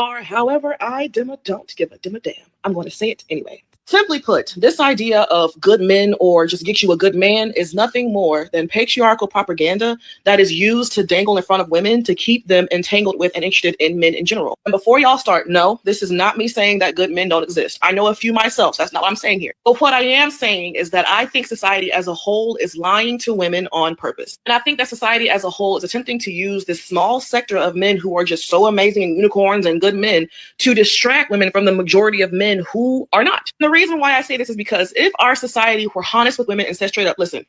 Or however don't give a damn. I'm going to say it anyway. Simply put, this idea of good men or just get you a good man is nothing more than patriarchal propaganda that is used to dangle in front of women to keep them entangled with and interested in men in general. And before y'all start, no, this is not me saying that good men don't exist. I know a few myself, so that's not what I'm saying here. But what I am saying is that I think society as a whole is lying to women on purpose. And I think that society as a whole is attempting to use this small sector of men who are just so amazing and unicorns and good men to distract women from the majority of men who are not. The reason why I say this is because if our society were honest with women and said straight up, listen,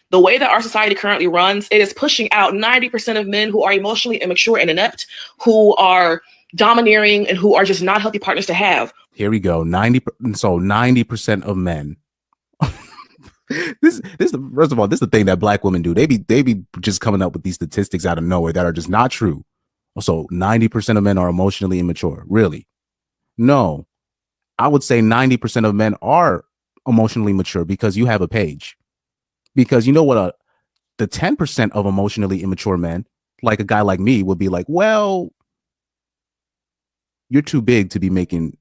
the way that our society currently runs, it is pushing out 90% of men who are emotionally immature and inept, who are domineering and who are just not healthy partners to have. Here we go. 90% of men. this first of all, this is the thing that black women do. They be just coming up with these statistics out of nowhere that are just not true. So 90% of men are emotionally immature. Really? No. I would say 90% of men are emotionally mature because you have a page. Because you know what the 10% of emotionally immature men, like a guy like me, would be like, well, you're too big to be making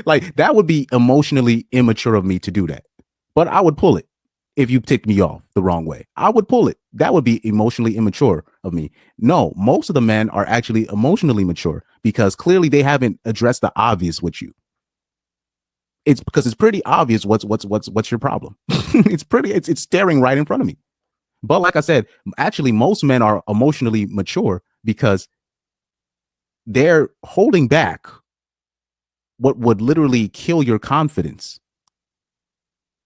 like that would be emotionally immature of me to do that. But I would pull it if you ticked me off the wrong way. I would pull it. That would be emotionally immature of me. No, most of the men are actually emotionally mature because clearly they haven't addressed the obvious with you. It's because it's pretty obvious what's your problem. It's staring right in front of me. But like I said, actually most men are emotionally mature because they're holding back what would literally kill your confidence.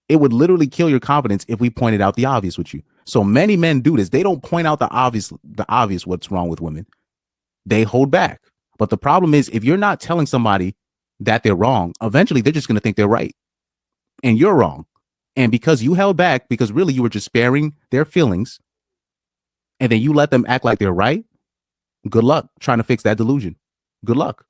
It would literally kill your confidence if we pointed out the obvious with you. So many men do this. They don't point out the obvious what's wrong with women. They hold back. But the problem is if you're not telling somebody that they're wrong, eventually they're just going to think they're right. And you're wrong. And because you held back, because really you were just sparing their feelings, and then you let them act like they're right, good luck trying to fix that delusion. Good luck.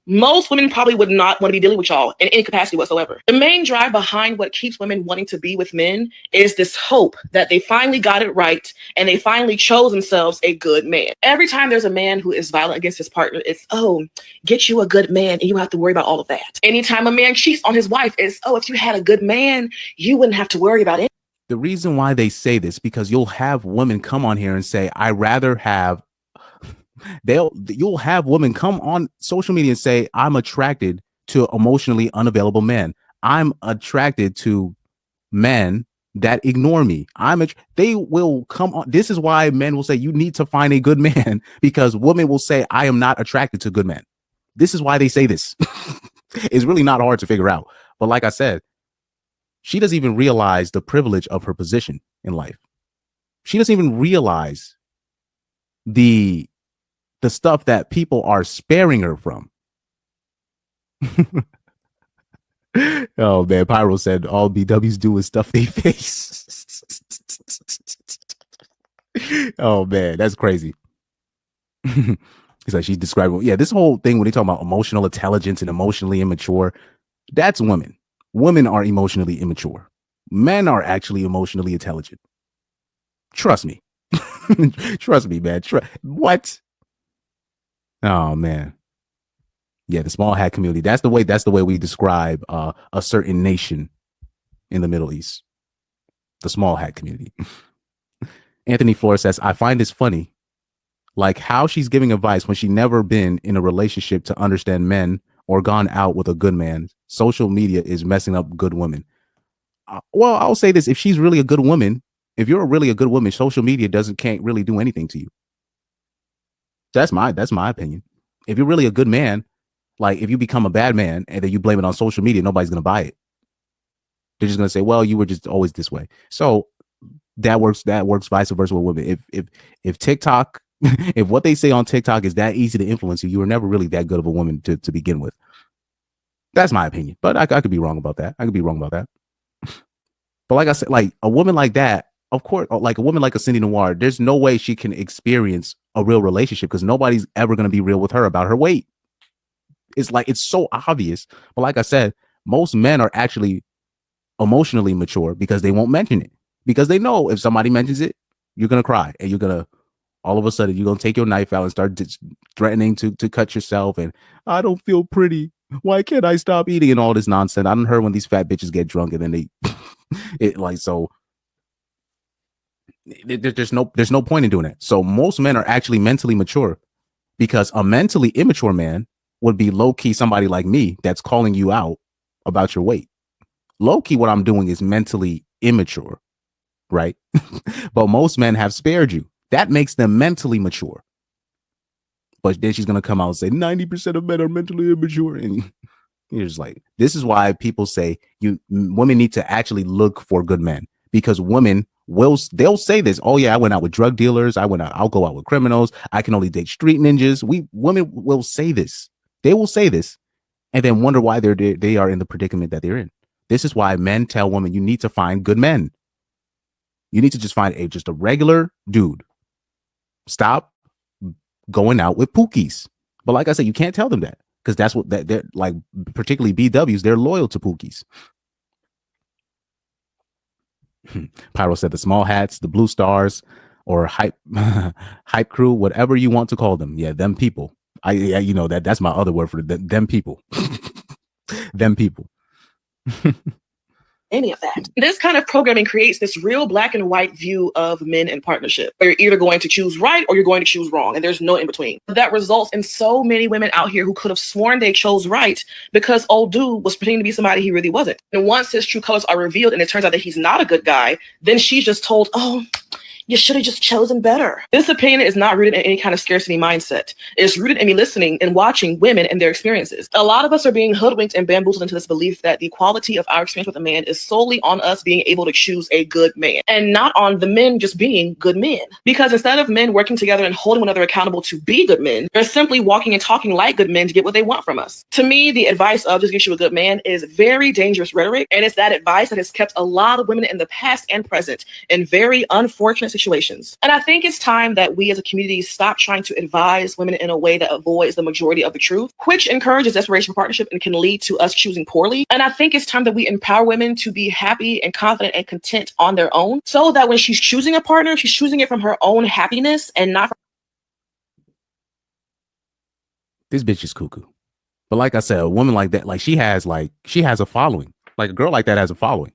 Most women probably would not want to be dealing with y'all in any capacity whatsoever. The main drive behind what keeps women wanting to be with men is this hope that they finally got it right and they finally chose themselves a good man. Every time there's a man who is violent against his partner, it's, oh, get you a good man and you don't have to worry about all of that. Anytime a man cheats on his wife, it's, oh, if you had a good man, you wouldn't have to worry about it. The reason why they say this, because you'll have women come on here and say, I rather have you'll have women come on social media and say, I'm attracted to emotionally unavailable men. I'm attracted to men that ignore me. They will come on. This is why men will say you need to find a good man, because women will say, I am not attracted to good men. This is why they say this. It's really not hard to figure out. But like I said, she doesn't even realize the privilege of her position in life. She doesn't even realize the stuff that people are sparing her from. Oh man, Pyro said all BWs do is stuff they face. Oh man, that's crazy. He's like, she's describing, yeah, this whole thing when they talk about emotional intelligence and emotionally immature, that's women. Women are emotionally immature. Men are actually emotionally intelligent. Trust me. Trust me, man. What? Oh man. Yeah, the small hat community. That's the way we describe a certain nation in the Middle East. The small hat community. Anthony Flores says, I find this funny. Like how she's giving advice when she never been in a relationship to understand men or gone out with a good man. Social media is messing up good women. Well, I'll say this. If she's really a good woman, if you're really a good woman, social media can't really do anything to you. That's my opinion. If you're really a good man, like if you become a bad man and then you blame it on social media, nobody's going to buy it. They're just going to say, well, you were just always this way. So that works vice versa with women. If TikTok, if what they say on TikTok is that easy to influence you, you were never really that good of a woman to begin with. That's my opinion. But I could be wrong about that. But like I said, like a woman like that, of course, like a woman like a Cindy Noir, there's no way she can experience a real relationship because nobody's ever going to be real with her about her weight. It's like, it's so obvious. But like I said, most men are actually emotionally mature because they won't mention it, because they know if somebody mentions it, you're going to cry and you're going to All of a sudden, you're gonna take your knife out and start threatening to cut yourself. And I don't feel pretty. Why can't I stop eating and all this nonsense? I done heard when these fat bitches get drunk and then they, it like so. There's no point in doing it. So most men are actually mentally mature because a mentally immature man would be low key somebody like me that's calling you out about your weight. Low key, what I'm doing is mentally immature, right? But most men have spared you. That makes them mentally mature. But then she's gonna come out and say 90% of men are mentally immature, and you're just like, this is why people say women need to actually look for good men because women they'll say this. Oh yeah, I went out with drug dealers. I'll go out with criminals. I can only date street ninjas. Women will say this. They will say this, and then wonder why they are in the predicament that they're in. This is why men tell women you need to find good men. You need to just find just a regular dude. Stop going out with pookies. But like I said, you can't tell them that because that's what they're like. Particularly BWs, they're loyal to pookies. Pyro said the small hats, the blue stars, or hype hype crew, whatever you want to call them. Yeah, them people. That's my other word for them people. Them people. Any of that. This kind of programming creates this real black and white view of men in partnership, where you're either going to choose right or you're going to choose wrong, and there's no in between. That results in so many women out here who could have sworn they chose right because old dude was pretending to be somebody he really wasn't. And once his true colors are revealed and it turns out that he's not a good guy, then she's just told, oh, you should have just chosen better. This opinion is not rooted in any kind of scarcity mindset. It's rooted in me listening and watching women and their experiences. A lot of us are being hoodwinked and bamboozled into this belief that the quality of our experience with a man is solely on us being able to choose a good man and not on the men just being good men. Because instead of men working together and holding one another accountable to be good men, they're simply walking and talking like good men to get what they want from us. To me, the advice of just get you a good man is very dangerous rhetoric, and it's that advice that has kept a lot of women in the past and present in very unfortunate situations. And I think it's time that we as a community stop trying to advise women in a way that avoids the majority of the truth, which encourages desperation for partnership and can lead to us choosing poorly. And I think it's time that we empower women to be happy and confident and content on their own so that when she's choosing a partner, she's choosing it from her own happiness and not from. This bitch is cuckoo. But like I said, a woman like that, she has a following. Like a girl like that has a following.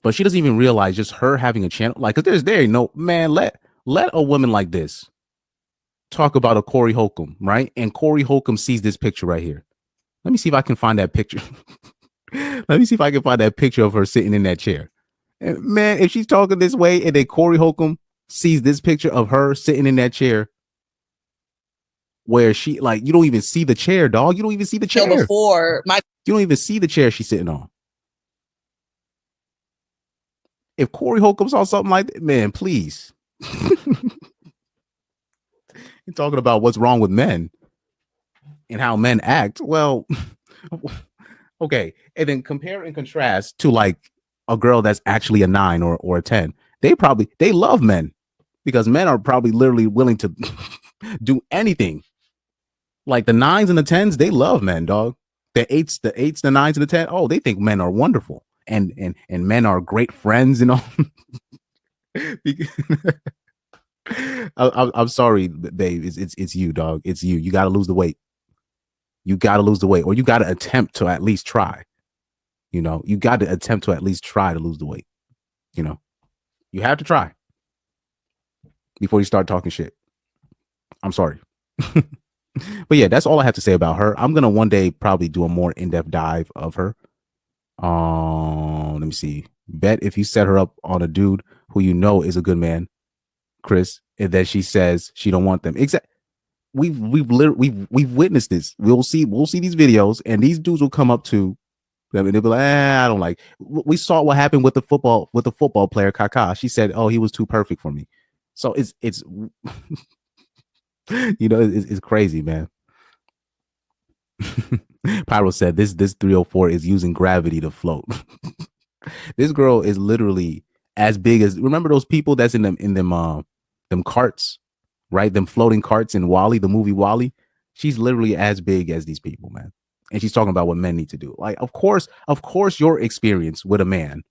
But she doesn't even realize just her having a channel. Like, cause there ain't no man. Let a woman like this talk about a Corey Holcomb, right? And Corey Holcomb sees this picture right here. Let me see if I can find that picture. Let me see if I can find that picture of her sitting in that chair. And man, if she's talking this way, and then Corey Holcomb sees this picture of her sitting in that chair, where she you don't even see the chair, dog. You don't even see the chair. You don't even see the chair she's sitting on. If Corey Holcomb saw something like that, man, please. You're talking about what's wrong with men and how men act. Well, okay. And then compare and contrast to a girl that's actually a 9 or a 10. They love men because men are probably literally willing to do anything. Like the 9s and the 10s, they love men, dog. The 8s, the 9s, and the 10. Oh, they think men are wonderful. And men are great friends and all. I'm sorry, babe. It's you, dog. It's you. You got to lose the weight. You got to lose the weight, or you got to attempt to at least try. You got to attempt to at least try to lose the weight. You have to try before you start talking shit. I'm sorry. But yeah, that's all I have to say about her. I'm gonna one day probably do a more in-depth dive of her. Let me see. Bet if you set her up on a dude who is a good man, Chris, and then she says she don't want them. Exactly. We've witnessed this. We'll see these videos, and these dudes will come up to them and they'll be like, I don't like. We saw what happened with the football player Kaká. She said, oh, he was too perfect for me. So it's it's crazy, man. Pyro said this 304 is using gravity to float. This girl is literally as big as, remember those people that's in them carts, right? Them floating carts in Wall-E, the movie Wall-E. She's literally as big as these people, man. And she's talking about what men need to do. Like, of course, your experience with a man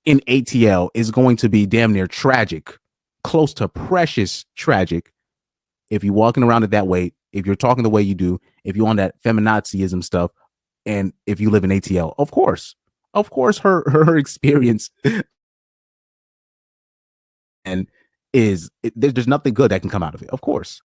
in ATL is going to be damn near tragic, close to precious tragic, if you're walking around it that way, if you're talking the way you do, if you're on that feminazism stuff, and if you live in ATL. Of course, her experience and there's nothing good that can come out of it. Of course.